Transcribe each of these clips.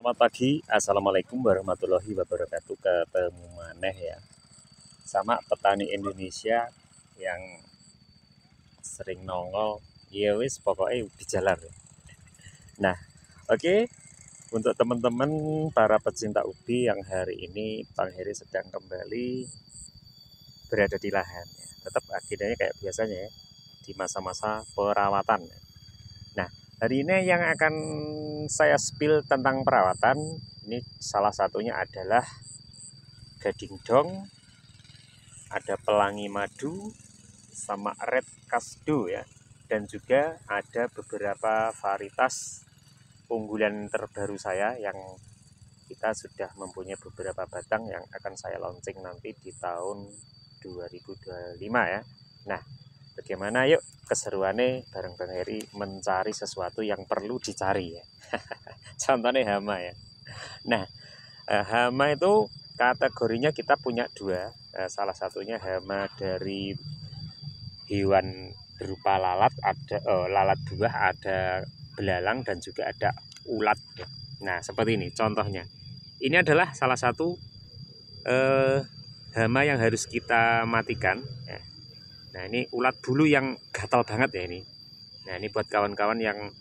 Selamat pagi, Assalamualaikum warahmatullahi wabarakatuh. Ketemu maneh ya sama petani Indonesia yang sering nongol. Ya wis pokoknya bijalar. Nah, oke, untuk teman-teman para pecinta ubi yang hari ini Bang Heri sedang kembali berada di lahan ya. Tetap agendanya kayak biasanya ya, di masa-masa perawatan. Nah, hari ini yang akan saya spill tentang perawatan, ini salah satunya adalah gading dong, ada pelangi madu, sama red kasdo ya. Dan juga ada beberapa varietas unggulan terbaru saya yang kita sudah mempunyai beberapa batang yang akan saya launching nanti di tahun 2025 ya. Nah, bagaimana yuk keseruannya bareng Bang Heri mencari sesuatu yang perlu dicari ya. Contohnya hama ya. Nah, hama itu kategorinya kita punya dua. Salah satunya hama dari hewan berupa lalat, ada lalat buah, ada belalang, dan juga ada ulat ya. Nah, seperti ini contohnya. Ini adalah salah satu hama yang harus kita matikan ya. Nah, ini ulat bulu yang gatal banget ya ini. Nah, ini buat kawan-kawan yang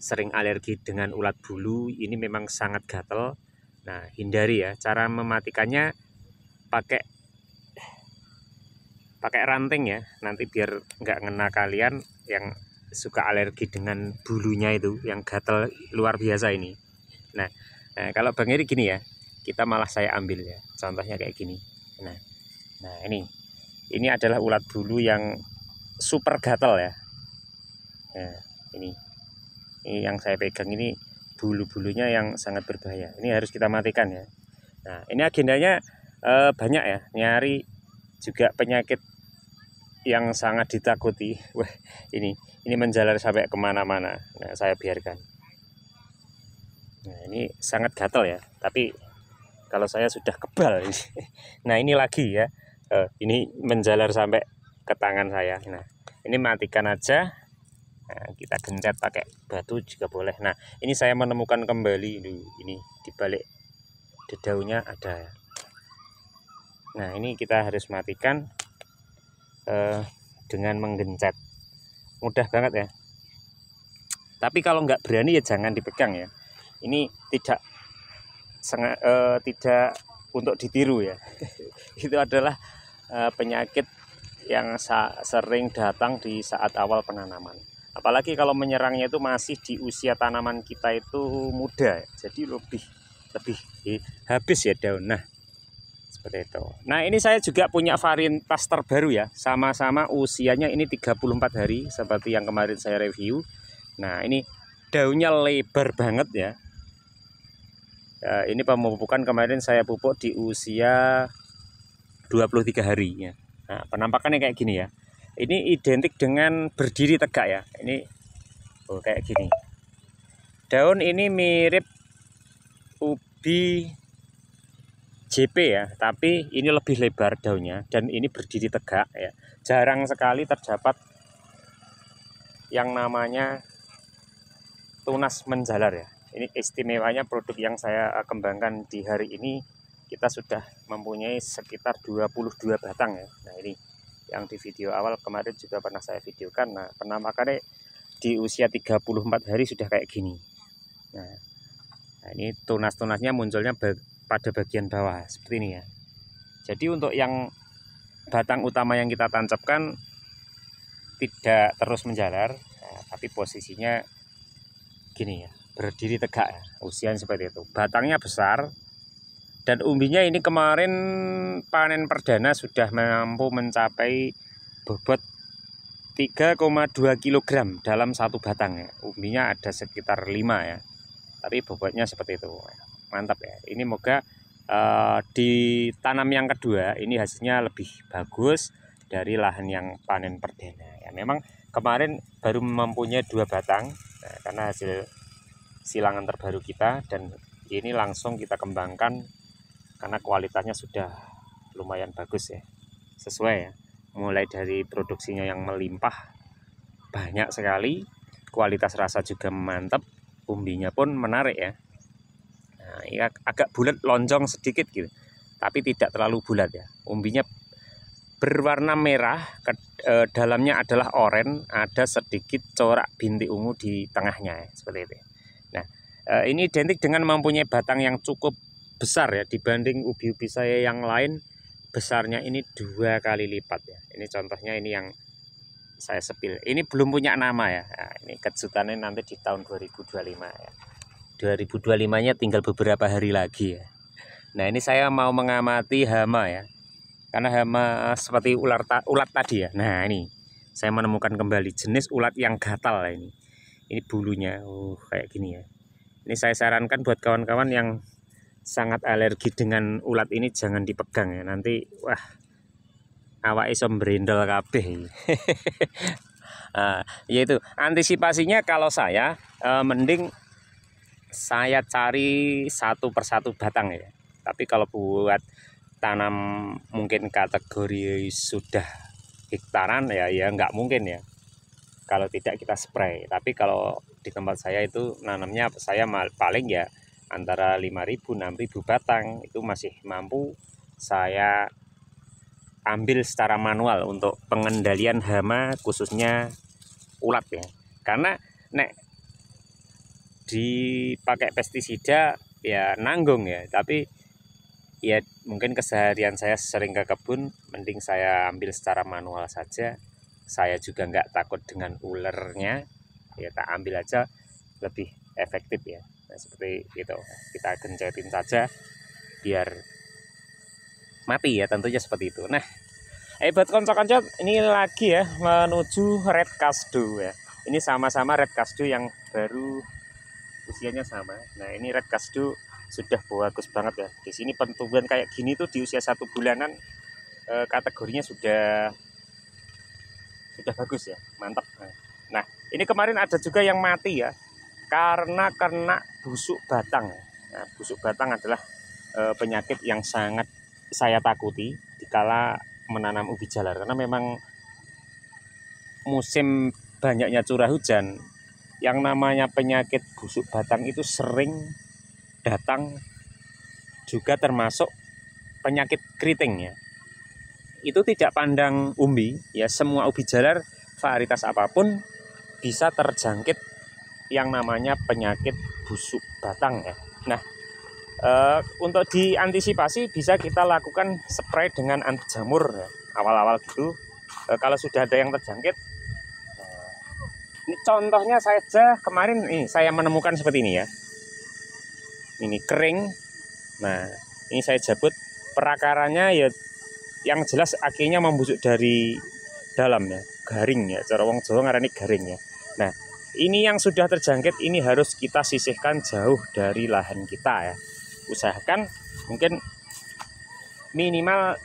sering alergi dengan ulat bulu, ini memang sangat gatal. Nah, hindari ya. Cara mematikannya pakai ranting ya. Nanti biar nggak ngena kalian yang suka alergi dengan bulunya itu, yang gatal luar biasa ini. Nah, kalau Bang Heri gini ya, kita malah saya ambil ya. Contohnya kayak gini. Nah ini adalah ulat bulu yang super gatal ya. Nah, ini yang saya pegang ini bulu-bulunya yang sangat berbahaya. Ini harus kita matikan ya. Nah, ini agendanya banyak ya, nyari juga penyakit yang sangat ditakuti. Wah, ini menjalar sampai kemana-mana. Nah, saya biarkan. Nah, ini sangat gatal ya, tapi kalau saya sudah kebal. Nah, ini lagi ya, ini menjalar sampai ke tangan saya. Nah, ini matikan aja. Nah, kita gencet pakai batu juga boleh. Nah, ini saya menemukan kembali ini di balik daunnya ada. Nah, ini kita harus matikan dengan menggencet. Mudah banget ya. Tapi kalau nggak berani ya jangan dipegang ya. Ini tidak untuk ditiru ya. Itu adalah penyakit yang sering datang di saat awal penanaman. Apalagi kalau menyerangnya itu masih di usia tanaman kita itu muda, jadi lebih habis ya daun. Nah, seperti itu. Nah, ini saya juga punya varietas terbaru ya. Sama-sama usianya ini 34 hari seperti yang kemarin saya review. Nah, ini daunnya lebar banget ya. Ini pemupukan kemarin saya pupuk di usia 23 hari ya. Nah, penampakannya kayak gini ya. Ini identik dengan berdiri tegak ya. Ini kayak gini. Daun ini mirip ubi JP ya, tapi ini lebih lebar daunnya dan ini berdiri tegak ya. Jarang sekali terdapat yang namanya tunas menjalar ya. Ini istimewanya produk yang saya kembangkan di hari ini. Kita sudah mempunyai sekitar 22 batang ya. Nah, ini yang di video awal kemarin juga pernah saya videokan. Nah, penampakannya di usia 34 hari sudah kayak gini. Nah ini tunas-tunasnya munculnya pada bagian bawah seperti ini ya. Jadi untuk yang batang utama yang kita tancapkan tidak terus menjalar, tapi posisinya gini ya, berdiri tegak ya, usianya seperti itu. Batangnya besar dan umbinya ini kemarin panen perdana sudah mampu mencapai bobot 3,2 kg dalam satu batang ya. Umbinya ada sekitar 5 ya, tapi bobotnya seperti itu. Mantap ya. Ini moga ditanam yang kedua ini hasilnya lebih bagus dari lahan yang panen perdana ya. Memang kemarin baru mempunyai 2 batang karena hasil silangan terbaru kita, dan ini langsung kita kembangkan karena kualitasnya sudah lumayan bagus ya, sesuai ya. Mulai dari produksinya yang melimpah banyak sekali, kualitas rasa juga mantap, umbinya pun menarik ya. ya agak bulat lonjong sedikit gitu, tapi tidak terlalu bulat ya. Umbinya berwarna merah, dalamnya adalah oranye, ada sedikit corak bintik ungu di tengahnya ya, seperti itu. Nah, ini identik dengan mempunyai batang yang cukup besar ya, dibanding ubi-ubi saya yang lain besarnya ini 2 kali lipat ya. Ini contohnya ini yang saya sepil. Ini belum punya nama ya. Nah, ini kejutannya nanti di tahun 2025 ya. 2025-nya tinggal beberapa hari lagi ya. Nah, ini saya mau mengamati hama ya. Karena hama seperti ulat tadi ya. Nah, ini saya menemukan kembali jenis ulat yang gatal ya ini. Ini bulunya kayak gini ya. Ini saya sarankan buat kawan-kawan yang sangat alergi dengan ulat ini jangan dipegang ya. Nanti wah, awak iso brendel kabeh. Nah, yaitu antisipasinya kalau saya mending saya cari satu persatu batang ya. Tapi kalau buat tanam mungkin kategori sudah hektaran ya nggak mungkin ya kalau tidak kita spray. Tapi kalau di tempat saya itu nanamnya saya paling ya antara 5.000 6.000 batang itu masih mampu saya ambil secara manual untuk pengendalian hama khususnya ulat ya. Karena nek dipakai pestisida ya nanggung ya, tapi ya mungkin keseharian saya sering ke kebun, mending saya ambil secara manual saja. Saya juga nggak takut dengan ulernya, ya tak ambil aja lebih efektif ya. Nah, seperti itu kita gencetin saja biar mati ya, tentunya seperti itu. Nah, buat konco-konco ini lagi ya menuju red kasdu ya. Ini sama-sama red kasdu yang baru usianya sama. Nah, ini red kasdu sudah bagus banget ya. Di sini pertumbuhan kayak gini tuh di usia 1 bulanan kategorinya sudah bagus ya, mantap. Nah, ini kemarin ada juga yang mati ya karena kena busuk batang. Nah, busuk batang adalah penyakit yang sangat saya takuti dikala menanam ubi jalar, karena memang musim banyaknya curah hujan, yang namanya penyakit busuk batang itu sering datang, juga termasuk penyakit keriting ya. Itu tidak pandang umbi ya, semua ubi jalar varietas apapun bisa terjangkit yang namanya penyakit busuk batang ya. Nah, untuk diantisipasi bisa kita lakukan spray dengan anti jamur ya, awal-awal gitu. Kalau sudah ada yang terjangkit, ini contohnya saja kemarin ini saya menemukan seperti ini ya. Ini kering. Nah, ini saya jabut, perakarannya ya yang jelas akhirnya membusuk dari dalam ya, garing ya, cara wong Jawa ngarani garing ya. Nah, ini yang sudah terjangkit ini harus kita sisihkan jauh dari lahan kita ya. Usahakan mungkin minimal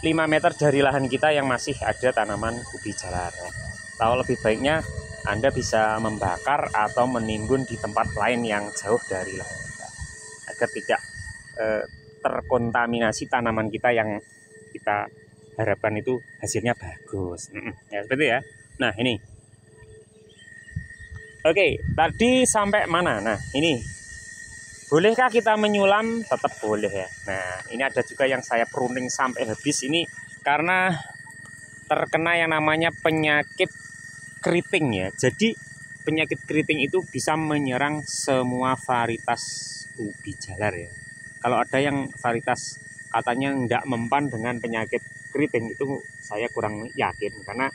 5 meter dari lahan kita yang masih ada tanaman ubi jalar ya. Atau lebih baiknya Anda bisa membakar atau menimbun di tempat lain yang jauh dari lahan kita, agar tidak terkontaminasi tanaman kita yang kita harapkan itu hasilnya bagus. Ya seperti ya. Nah, ini oke, tadi sampai mana? Nah, ini bolehkah kita menyulam? Tetap boleh ya. Nah, ini ada juga yang saya pruning sampai habis ini karena terkena yang namanya penyakit keriting ya. Jadi penyakit keriting itu bisa menyerang semua varietas ubi jalar ya. Kalau ada yang varietas katanya nggak mempan dengan penyakit keriting, itu saya kurang yakin karena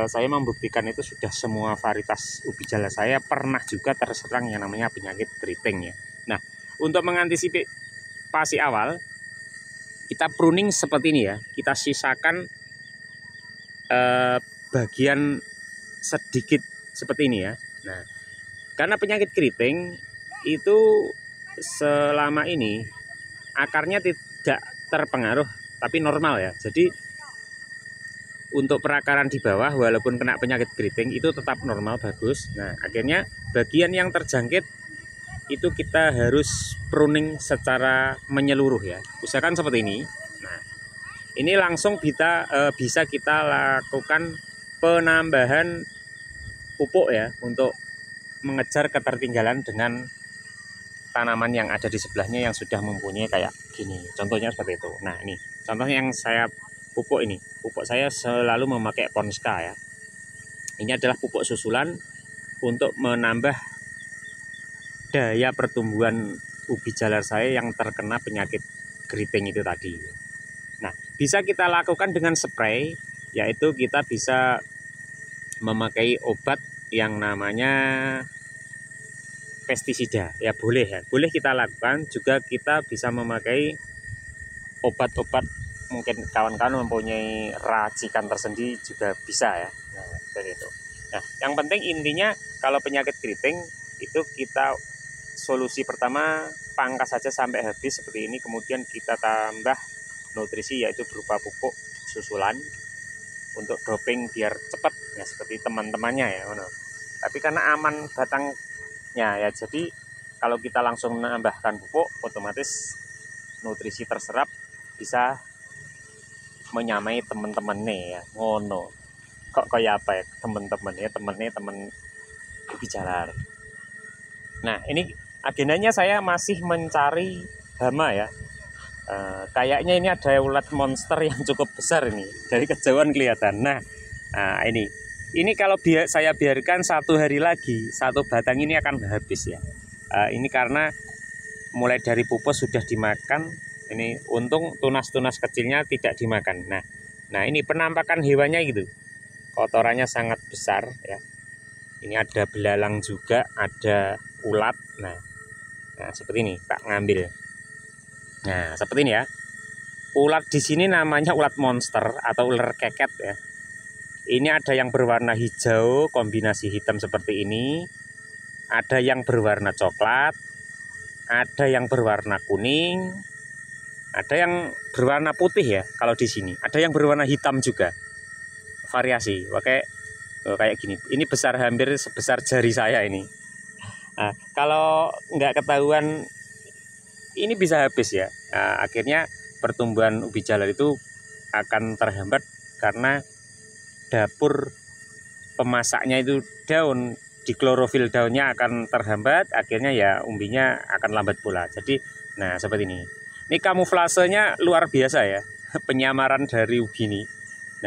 saya membuktikan itu sudah semua varietas ubi jalar saya pernah juga terserang yang namanya penyakit keriting ya. Nah, untuk mengantisipasi awal, kita pruning seperti ini ya. Kita sisakan bagian sedikit seperti ini ya. Nah, karena penyakit keriting itu selama ini akarnya tidak terpengaruh, tapi normal ya. Jadi untuk perakaran di bawah walaupun kena penyakit keriting itu tetap normal, bagus. Nah, akhirnya bagian yang terjangkit itu kita harus pruning secara menyeluruh ya. Usahakan seperti ini. Nah, ini langsung bisa kita lakukan penambahan pupuk ya untuk mengejar ketertinggalan dengan tanaman yang ada di sebelahnya yang sudah mempunyai kayak gini. Contohnya seperti itu. Nah, ini contohnya yang saya pupuk ini. Pupuk saya selalu memakai Ponska ya. Ini adalah pupuk susulan untuk menambah daya pertumbuhan ubi jalar saya yang terkena penyakit keriting itu tadi. Nah, bisa kita lakukan dengan spray, yaitu kita bisa memakai obat yang namanya pestisida. Ya boleh ya, boleh kita lakukan. Juga kita bisa memakai obat-obat, mungkin kawan-kawan mempunyai racikan tersendiri juga bisa ya. Nah, seperti itu. Nah, yang penting intinya kalau penyakit keriting itu kita solusi pertama pangkas saja sampai habis seperti ini, kemudian kita tambah nutrisi yaitu berupa pupuk susulan untuk doping biar cepat ya seperti teman-temannya ya. Tapi karena aman batangnya ya, jadi kalau kita langsung menambahkan pupuk otomatis nutrisi terserap bisa menyamai teman-temannya ya. Ngono. Kok kayak apa ya teman-temannya, teman ubi jalar. Nah, ini agendanya saya masih mencari hama ya. Kayaknya ini ada ulat monster yang cukup besar ini, dari kejauhan kelihatan. Nah, ini kalau saya biarkan 1 hari lagi, 1 batang ini akan habis ya. Ini karena mulai dari pupus sudah dimakan. Ini untung tunas-tunas kecilnya tidak dimakan. Nah ini penampakan hewannya gitu, kotorannya sangat besar ya. Ini ada belalang juga, ada ulat. Nah seperti ini tak ngambil. Nah seperti ini ya. Ulat di sini namanya ulat monster atau ular keket ya. Ini ada yang berwarna hijau kombinasi hitam seperti ini, ada yang berwarna coklat, ada yang berwarna kuning, ada yang berwarna putih ya. Kalau di sini ada yang berwarna hitam juga, variasi. Kayak gini. Ini besar, hampir sebesar jari saya ini. Nah, kalau nggak ketahuan ini bisa habis ya. Nah, akhirnya pertumbuhan ubi jalar itu akan terhambat karena dapur pemasaknya itu daun, di klorofil daunnya akan terhambat, akhirnya ya umbinya akan lambat pula. Jadi nah seperti ini. Ini kamuflasenya luar biasa ya, penyamaran dari ubi ini.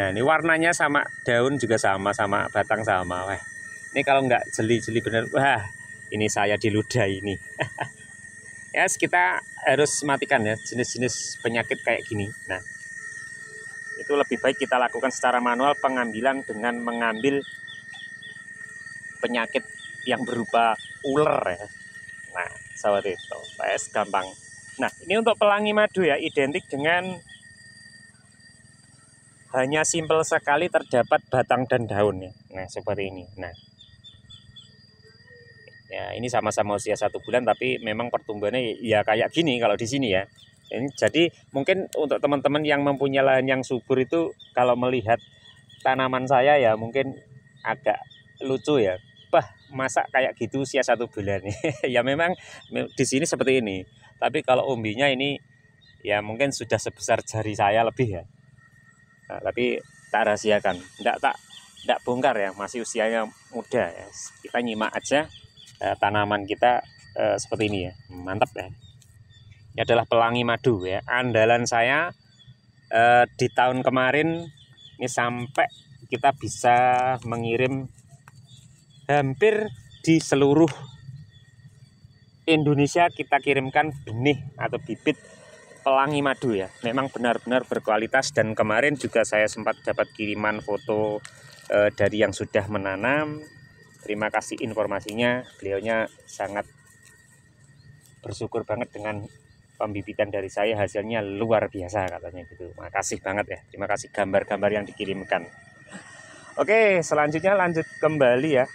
Nah ini warnanya sama, daun juga sama batang sama. Wah, ini kalau nggak jeli-jeli bener, wah ini saya diludahi ini. Ya kita harus matikan ya jenis-jenis penyakit kayak gini. Nah itu lebih baik kita lakukan secara manual pengambilan dengan mengambil penyakit yang berupa ular ya. Nah seperti itu, gampang. Nah ini untuk pelangi madu ya, identik dengan hanya simpel sekali terdapat batang dan daun ya. Nah seperti ini. Nah ya ini sama-sama usia 1 bulan, tapi memang pertumbuhannya ya kayak gini kalau di sini ya. Ini jadi mungkin untuk teman-teman yang mempunyai lahan yang subur itu kalau melihat tanaman saya ya mungkin agak lucu ya. Bah, masa kayak gitu usia 1 bulan. Ya memang di sini seperti ini. Tapi kalau umbinya ini ya mungkin sudah sebesar jari saya lebih ya. Nah, tapi tak rahasiakan, enggak bongkar ya, masih usianya muda ya. Kita nyimak aja tanaman kita seperti ini ya. Mantap ya. Ini adalah pelangi madu ya, andalan saya di tahun kemarin ini, sampai kita bisa mengirim hampir di seluruh Indonesia, kita kirimkan benih atau bibit pelangi madu ya. Memang benar-benar berkualitas, dan kemarin juga saya sempat dapat kiriman foto dari yang sudah menanam. Terima kasih informasinya, beliaunya sangat bersyukur banget dengan pembibitan dari saya, hasilnya luar biasa katanya gitu. Makasih banget ya, terima kasih gambar-gambar yang dikirimkan. Oke, selanjutnya lanjut kembali ya,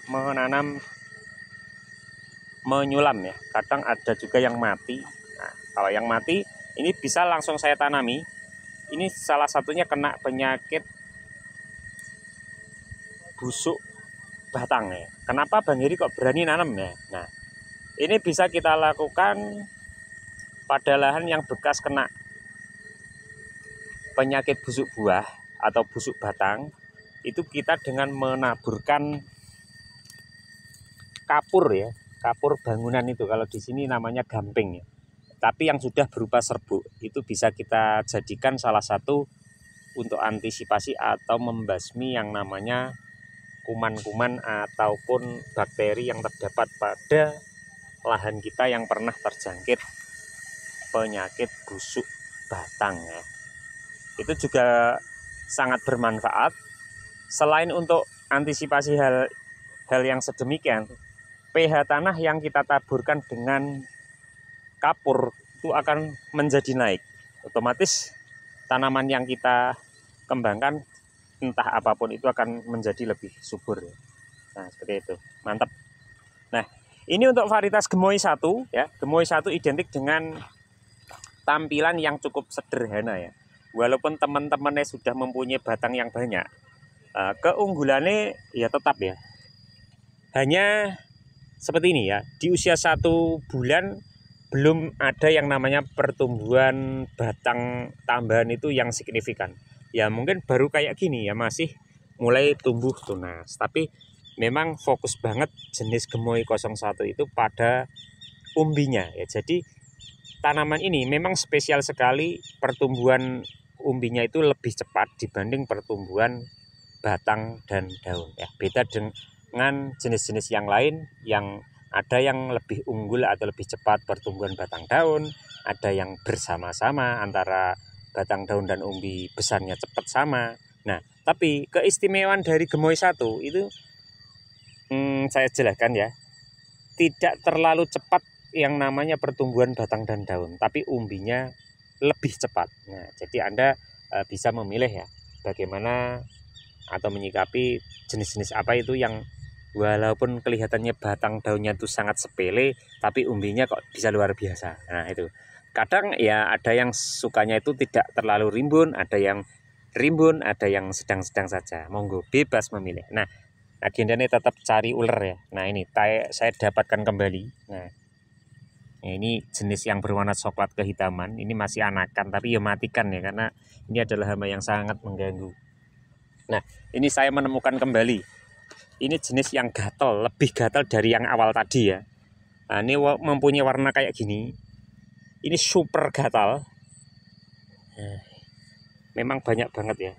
menyulam ya. Kadang ada juga yang mati. Nah, kalau yang mati ini bisa langsung saya tanami. Ini salah satunya kena penyakit busuk batang ya. Kenapa Bang Heri kok berani nanam ya? Nah, ini bisa kita lakukan pada lahan yang bekas kena penyakit busuk buah atau busuk batang. Itu kita dengan menaburkan kapur ya. kapur bangunan itu, kalau di sini namanya gamping ya. Tapi yang sudah berupa serbuk itu bisa kita jadikan salah satu untuk antisipasi atau membasmi yang namanya kuman-kuman ataupun bakteri yang terdapat pada lahan kita yang pernah terjangkit penyakit busuk batang ya. Itu juga sangat bermanfaat. Selain untuk antisipasi hal yang sedemikian, pH tanah yang kita taburkan dengan kapur itu akan menjadi naik. Otomatis tanaman yang kita kembangkan entah apapun itu akan menjadi lebih subur. Nah, seperti itu. Mantap. Nah, ini untuk varietas Gemoy 1 ya. Gemoy 1 identik dengan tampilan yang cukup sederhana ya. Walaupun teman-temannya sudah mempunyai batang yang banyak, keunggulannya ya tetap ya. Hanya seperti ini ya. Di usia 1 bulan belum ada yang namanya pertumbuhan batang tambahan itu yang signifikan. Ya mungkin baru kayak gini ya, masih mulai tumbuh tunas. Tapi memang fokus banget jenis Gemoy 01 itu pada umbinya ya. Jadi tanaman ini memang spesial sekali, pertumbuhan umbinya itu lebih cepat dibanding pertumbuhan batang dan daun ya. Beda dengan jenis-jenis yang lain yang ada yang lebih unggul atau lebih cepat pertumbuhan batang daun, ada yang bersama-sama antara batang daun dan umbi besarnya cepat sama. Nah, tapi keistimewaan dari Gemoy 1 itu saya jelaskan ya, tidak terlalu cepat yang namanya pertumbuhan batang dan daun, tapi umbinya lebih cepat. Nah, jadi Anda bisa memilih ya, bagaimana atau menyikapi jenis-jenis apa itu yang walaupun kelihatannya batang daunnya itu sangat sepele, tapi umbinya kok bisa luar biasa. Nah itu, kadang ya ada yang sukanya itu tidak terlalu rimbun, ada yang rimbun, ada yang sedang-sedang saja. Monggo, bebas memilih. Nah, agendanya tetap cari ular ya. Nah ini saya dapatkan kembali. Nah, ini jenis yang berwarna coklat kehitaman. Ini masih anakan, tapi ya matikan ya, karena ini adalah hama yang sangat mengganggu. Nah, ini saya menemukan kembali. Ini jenis yang gatal, lebih gatal dari yang awal tadi ya. Nah, ini mempunyai warna kayak gini. Ini super gatal. Nah, memang banyak banget ya.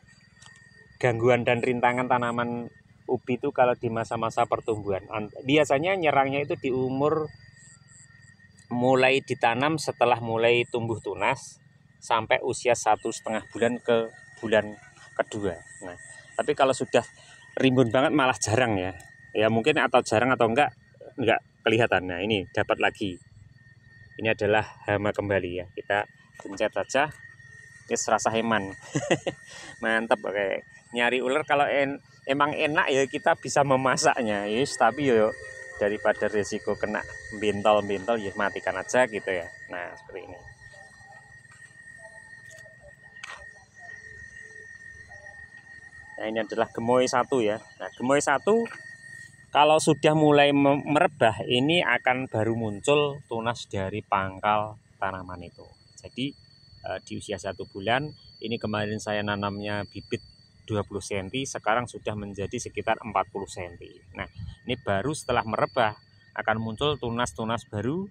Gangguan dan rintangan tanaman ubi itu kalau di masa-masa pertumbuhan. Biasanya nyerangnya itu di umur mulai ditanam setelah mulai tumbuh tunas sampai usia 1,5 bulan ke bulan kedua. Nah, tapi kalau sudah rimbun banget malah jarang ya. Ya mungkin atau jarang atau enggak kelihatan. Nah, ini dapat lagi. Ini adalah hama kembali ya. Kita pencet saja. Ini serasa heman. Mantap kayak nyari ular kalau emang enak ya kita bisa memasaknya. Yes, tapi yo daripada resiko kena bintol-bintol ya matikan aja gitu ya. Nah, seperti ini. Nah, ini adalah Gemoy 1 ya. Nah, Gemoy 1 kalau sudah mulai merebah ini akan baru muncul tunas dari pangkal tanaman itu. Jadi di usia 1 bulan ini kemarin saya nanamnya bibit 20 cm, sekarang sudah menjadi sekitar 40 cm. Nah, ini baru setelah merebah akan muncul tunas-tunas baru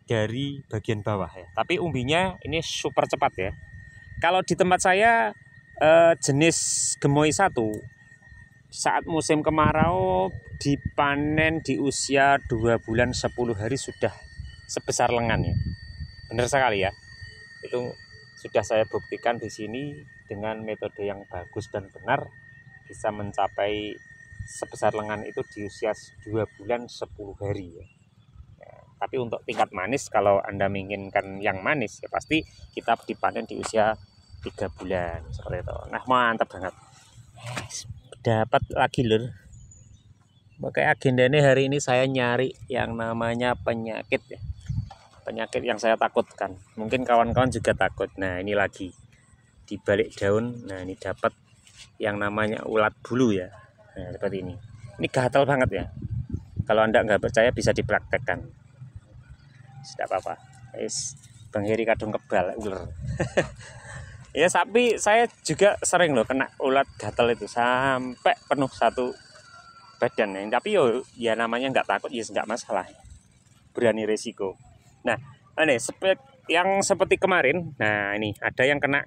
dari bagian bawah ya. Tapi umbinya ini super cepat ya. Kalau di tempat saya jenis Gemoy 1 saat musim kemarau dipanen di usia 2 bulan 10 hari sudah sebesar lengan ya. Benar sekali ya. Itu sudah saya buktikan di sini dengan metode yang bagus dan benar bisa mencapai sebesar lengan itu di usia 2 bulan 10 hari ya. Tapi untuk tingkat manis kalau Anda menginginkan yang manis ya pasti kita dipanen di usia 3 bulan seperti itu. Nah, mantap banget. Dapat lagi lur. Pakai agenda ini hari ini saya nyari yang namanya penyakit ya. Penyakit yang saya takutkan. Mungkin kawan-kawan juga takut. Nah, ini lagi di balik daun. Nah, ini dapat yang namanya ulat bulu ya. Nah, seperti ini. Ini gatal banget ya. Kalau Anda nggak percaya bisa dipraktekkan. Tidak apa-apa. Bang Heri kadung kebal ular. Ya, tapi saya juga sering loh kena ulat gatal itu sampai penuh satu badan ya. Tapi ya namanya nggak takut ya nggak masalah. berani resiko. Nah, ini yang seperti kemarin, nah ini ada yang kena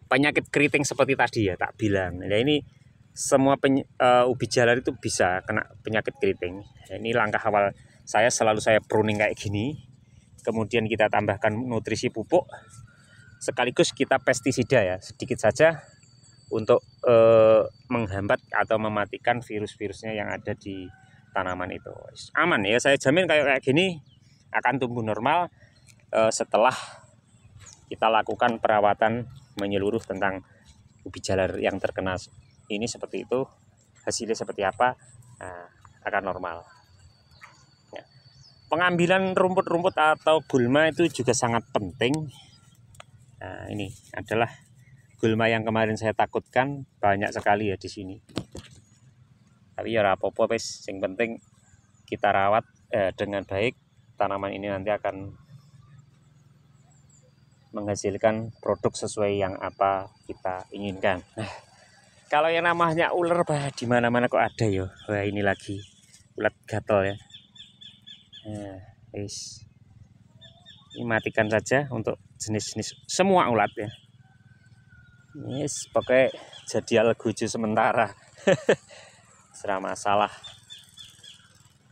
penyakit keriting seperti tadi ya, tak bilang. Nah, ini semua ubi jalar itu bisa kena penyakit keriting. Nah, ini langkah awal saya, selalu saya pruning kayak gini. Kemudian kita tambahkan nutrisi pupuk, sekaligus kita pestisida ya, sedikit saja untuk menghambat atau mematikan virus-virusnya yang ada di tanaman itu. Aman ya, saya jamin kayak gini akan tumbuh normal setelah kita lakukan perawatan menyeluruh tentang ubi jalar yang terkena ini seperti itu, hasilnya seperti apa, nah, akan normal. Ya. Pengambilan rumput-rumput atau gulma itu juga sangat penting. Nah, ini adalah gulma yang kemarin saya takutkan, banyak sekali ya di sini. Tapi ya apa-apa wes, yang penting kita rawat dengan baik, tanaman ini nanti akan menghasilkan produk sesuai yang apa kita inginkan. Nah, kalau yang namanya ular, bah, di mana-mana kok ada ya. Wah, ini lagi ulat gatel ya. Nah, guys, ini matikan saja untuk jenis-jenis semua ulat ya. Yes, pakai jadi algojo sementara. Serah masalah.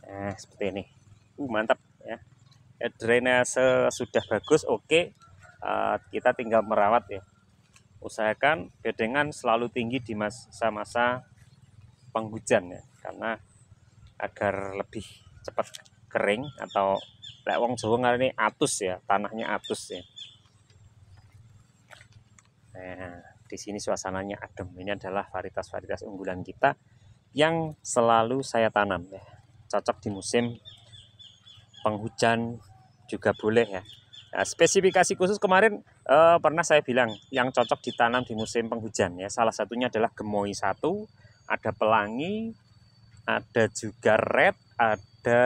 Nah, seperti ini. Mantap ya. Drainase sudah bagus, oke. Kita tinggal merawat ya. Usahakan bedengan selalu tinggi di masa-masa penghujan ya, karena agar lebih cepat kering, atau lek wong Jawa ngarani atus ya, tanahnya atus ya. Nah, di sini suasananya adem. Ini adalah varietas-varietas unggulan kita yang selalu saya tanam ya. Cocok di musim penghujan juga boleh ya. Nah, spesifikasi khusus kemarin pernah saya bilang yang cocok ditanam di musim penghujan ya. Salah satunya adalah gemoy 1, ada pelangi, ada juga red, ada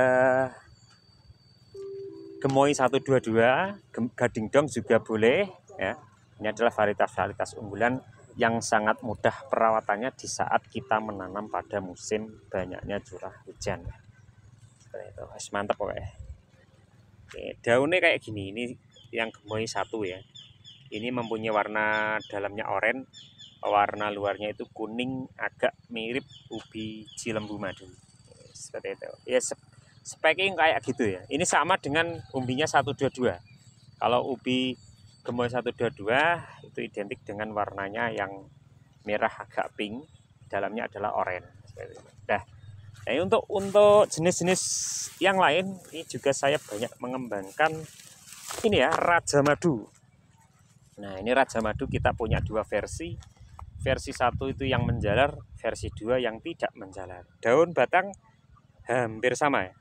gemoy 122, gading dong juga boleh ya. Ini adalah varietas-varietas unggulan yang sangat mudah perawatannya di saat kita menanam pada musim banyaknya curah hujan. Seperti itu, mantap pokoknya. Oke, daunnya kayak gini, ini yang gemoy 1 ya. Ini mempunyai warna dalamnya oranye, warna luarnya itu kuning, agak mirip ubi cilembu madu. Seperti itu. Ya, speknya kayak gitu ya. Ini sama dengan umbinya 122. Kalau ubi gemoy 122 itu identik dengan warnanya yang merah agak pink, dalamnya adalah oranye. Nah, nah, untuk jenis-jenis yang lain ini juga saya banyak mengembangkan ini ya, Raja Madu. Nah, ini Raja Madu kita punya dua versi. Versi 1 itu yang menjalar, versi 2 yang tidak menjalar. Daun batang hampir sama ya.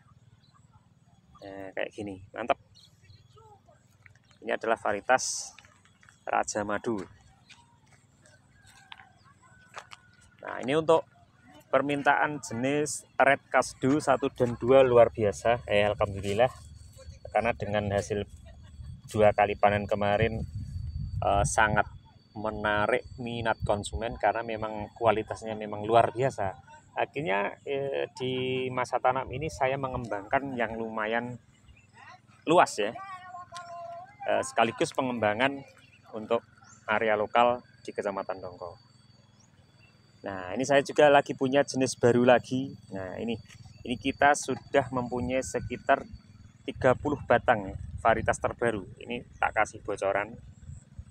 Nah, kayak gini, mantap. Ini adalah varietas Raja Madu. Nah, ini untuk permintaan jenis Red Kasdu 1 dan 2 luar biasa. Alhamdulillah, karena dengan hasil 2 kali panen kemarin sangat menarik minat konsumen, karena memang kualitasnya memang luar biasa. Akhirnya di masa tanam ini saya mengembangkan yang lumayan luas ya, sekaligus pengembangan untuk area lokal di Kecamatan Dongko. Nah, ini saya juga lagi punya jenis baru lagi. Nah, ini kita sudah mempunyai sekitar 30 batang ya, varietas terbaru. Ini tak kasih bocoran.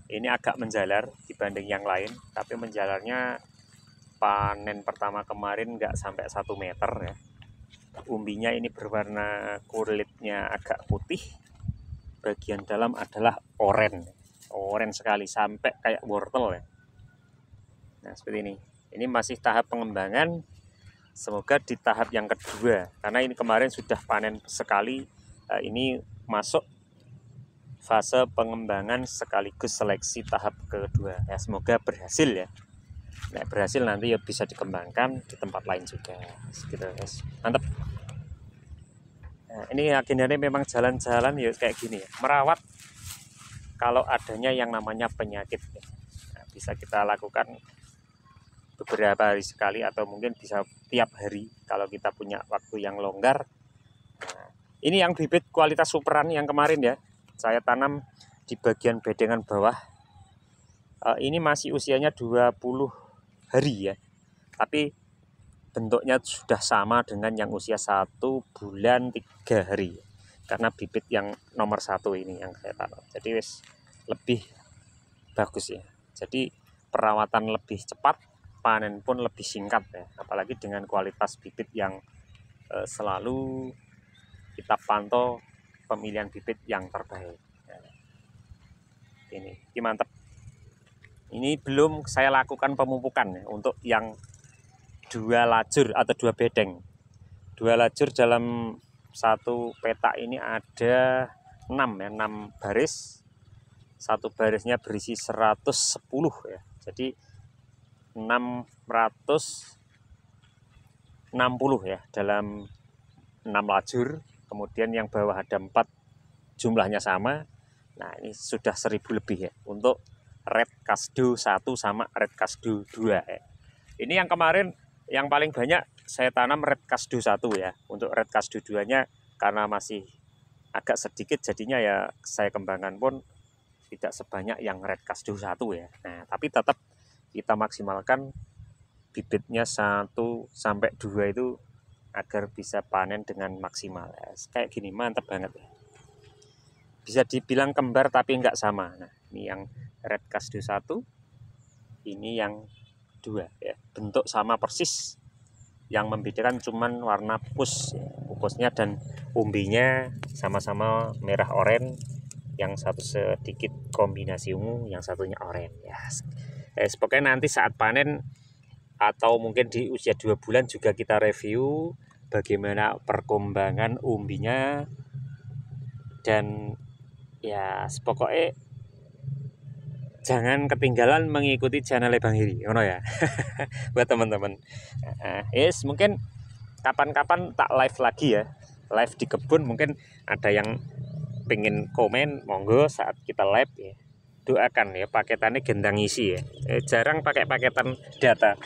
Ini agak menjalar dibanding yang lain, tapi menjalarnya panen pertama kemarin nggak sampai 1 meter ya. Umbinya ini berwarna kulitnya agak putih, bagian dalam adalah oranye sekali, sampai kayak wortel ya. Nah, seperti ini. Ini masih tahap pengembangan, semoga di tahap yang kedua, karena ini kemarin sudah panen sekali, ini masuk fase pengembangan sekaligus seleksi tahap kedua ya. Semoga berhasil ya. Nah, berhasil nanti ya bisa dikembangkan di tempat lain juga. Segitu guys, mantap. Nah, ini agendanya memang jalan-jalan ya kayak gini ya, merawat kalau adanya yang namanya penyakit ya. Nah, bisa kita lakukan beberapa hari sekali, atau mungkin bisa tiap hari kalau kita punya waktu yang longgar. Nah, Ini yang bibit kualitas superan yang kemarin ya, saya tanam di bagian bedengan bawah. Ini masih usianya 20 hari ya, tapi bentuknya sudah sama dengan yang usia 1 bulan 3 hari. Karena bibit yang nomor 1 ini yang saya tanam. Jadi wis lebih bagus ya. Jadi perawatan lebih cepat, panen pun lebih singkat ya. Apalagi dengan kualitas bibit yang selalu kita pantau pemilihan bibit yang terbaik. Ini mantap. Ini belum saya lakukan pemupukan ya, untuk yang 2 lajur atau 2 bedeng. 2 lajur dalam satu petak ini ada 6 ya, 6 baris. Satu barisnya berisi 110 ya. Jadi 660 ya dalam 6 lajur. Kemudian yang bawah ada 4, jumlahnya sama. Nah, ini sudah 1000 lebih ya untuk Red Kasdo 1 sama Red Kasdo 2 ya. Ini yang kemarin yang paling banyak saya tanam Red Kasdo 1 ya. Untuk Red Kasdo 2-nya karena masih agak sedikit, jadinya ya saya kembangkan pun tidak sebanyak yang Red Kasdo 1 ya. Nah, tapi tetap kita maksimalkan bibitnya 1 sampai 2 itu agar bisa panen dengan maksimal ya. Kayak gini mantap banget ya. Bisa dibilang kembar tapi enggak sama. Nah, ini yang Red Kasdo 1, ini yang 2 ya. Bentuk sama persis. Yang membedakan cuman warna pupusnya dan umbinya sama-sama merah oranye. Yang satu sedikit kombinasi ungu, yang satunya oranye ya. Pokoknya nanti saat panen atau mungkin di usia 2 bulan juga kita review bagaimana perkembangan umbinya. Dan ya pokoknya jangan ketinggalan mengikuti channel Bang Heri, ngono ya. Buat teman-teman. Mungkin kapan-kapan tak live lagi ya. Live di kebun, mungkin ada yang pengen komen, monggo saat kita live ya. Doakan ya, paketannya gendang isi ya. Jarang pakai paketan data.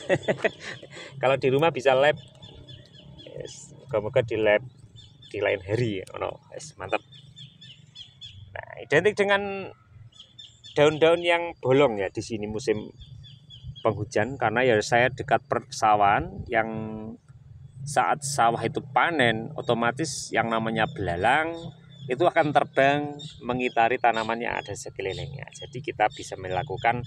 Kalau di rumah bisa live. Semoga di live di lain hari ya. Mantap. Nah, identik dengan daun-daun yang bolong ya di sini musim penghujan, karena ya saya dekat persawahan yang saat sawah itu panen otomatis yang namanya belalang itu akan terbang mengitari tanaman yang ada sekelilingnya. Jadi kita bisa melakukan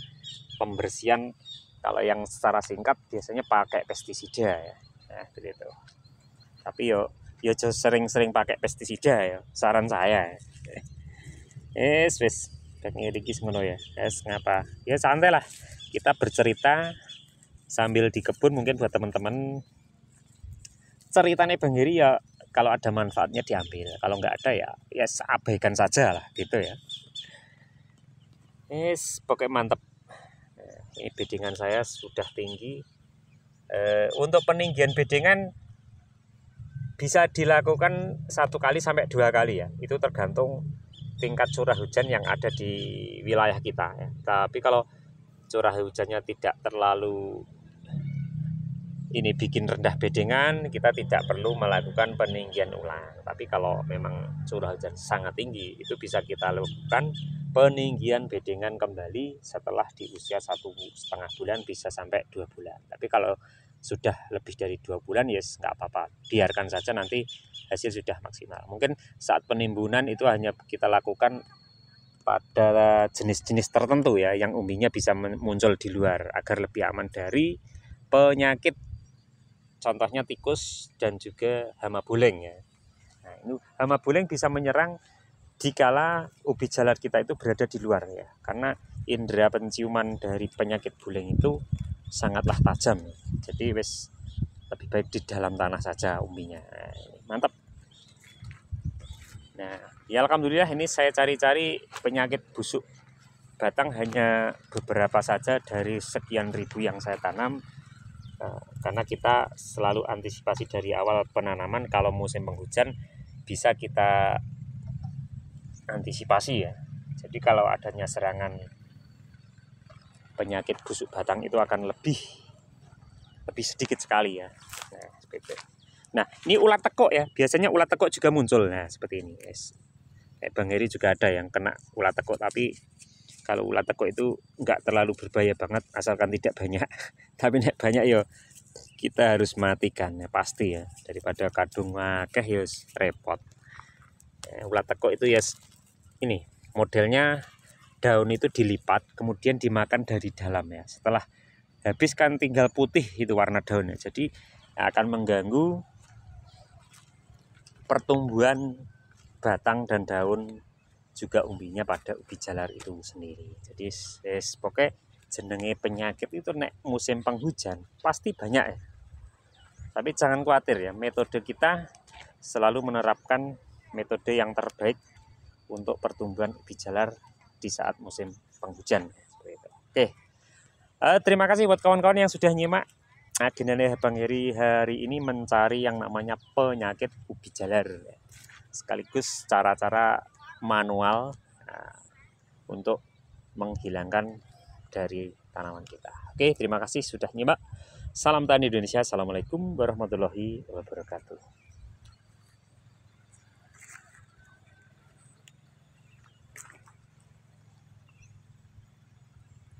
pembersihan, kalau yang secara singkat biasanya pakai pestisida ya. Nah, begitu. Tapi yo sering-sering pakai pestisida ya, saran saya. Wis Bang Heri ngono ya. Ngapa? Ya santai lah. Kita bercerita sambil di kebun, mungkin buat teman-teman. Ceritanya Bang Heri ya kalau ada manfaatnya diambil, kalau nggak ada ya abaikan saja lah gitu ya. Pokoknya mantap. Ini bedengan saya sudah tinggi. Untuk peninggian bedengan bisa dilakukan 1 kali sampai 2 kali ya. Itu tergantung tingkat curah hujan yang ada di wilayah kita ya. Tapi kalau curah hujannya tidak terlalu ini bikin rendah bedengan, kita tidak perlu melakukan peninggian ulang. Tapi kalau memang curah hujan sangat tinggi, itu bisa kita lakukan peninggian bedengan kembali setelah di usia 1,5 bulan, bisa sampai 2 bulan. Tapi kalau sudah lebih dari 2 bulan ya nggak apa-apa, biarkan saja, nanti hasil sudah maksimal. Mungkin saat penimbunan itu hanya kita lakukan pada jenis-jenis tertentu ya, yang umbinya bisa muncul di luar agar lebih aman dari penyakit, contohnya tikus dan juga hama buleng ya. Nah, ini hama buleng bisa menyerang dikala ubi jalar kita itu berada di luar ya, karena indera penciuman dari penyakit buleng itu sangatlah tajam. Jadi wis lebih baik di dalam tanah saja umbinya. Nah, mantap. Nah, ya alhamdulillah ini saya cari-cari penyakit busuk batang hanya beberapa saja dari sekian ribu yang saya tanam. Karena kita selalu antisipasi dari awal penanaman, kalau musim penghujan bisa kita antisipasi ya. Jadi kalau adanya serangan penyakit busuk batang itu akan lebih sedikit sekali ya. Nah, seperti itu. Nah, ini ulat tekuk ya. Biasanya ulat tekuk juga muncul. Nah, seperti ini, guys. Kayak Bang Heri juga ada yang kena ulat tekuk, tapi kalau ulat tekuk itu nggak terlalu berbahaya banget asalkan tidak banyak. Tapi nek banyak ya kita harus matikan ya pasti ya, daripada kadung akeh ya repot. Ulat tekuk itu ya ini modelnya, daun itu dilipat kemudian dimakan dari dalam ya. Setelah habis kan tinggal putih itu warna daunnya. Jadi akan mengganggu pertumbuhan batang dan daun juga umbinya pada ubi jalar itu sendiri. Jadi pokoknya jenenge penyakit itu nek musim penghujan pasti banyak ya. Tapi jangan khawatir ya, metode kita selalu menerapkan metode yang terbaik untuk pertumbuhan ubi jalar di saat musim penghujan. Oke, terima kasih buat kawan-kawan yang sudah nyimak. Agendanya Bang Heri hari ini mencari yang namanya penyakit ubi jalar, sekaligus cara-cara manual untuk menghilangkan dari tanaman kita. Oke, terima kasih sudah nyimak. Salam tani Indonesia. Assalamualaikum warahmatullahi wabarakatuh.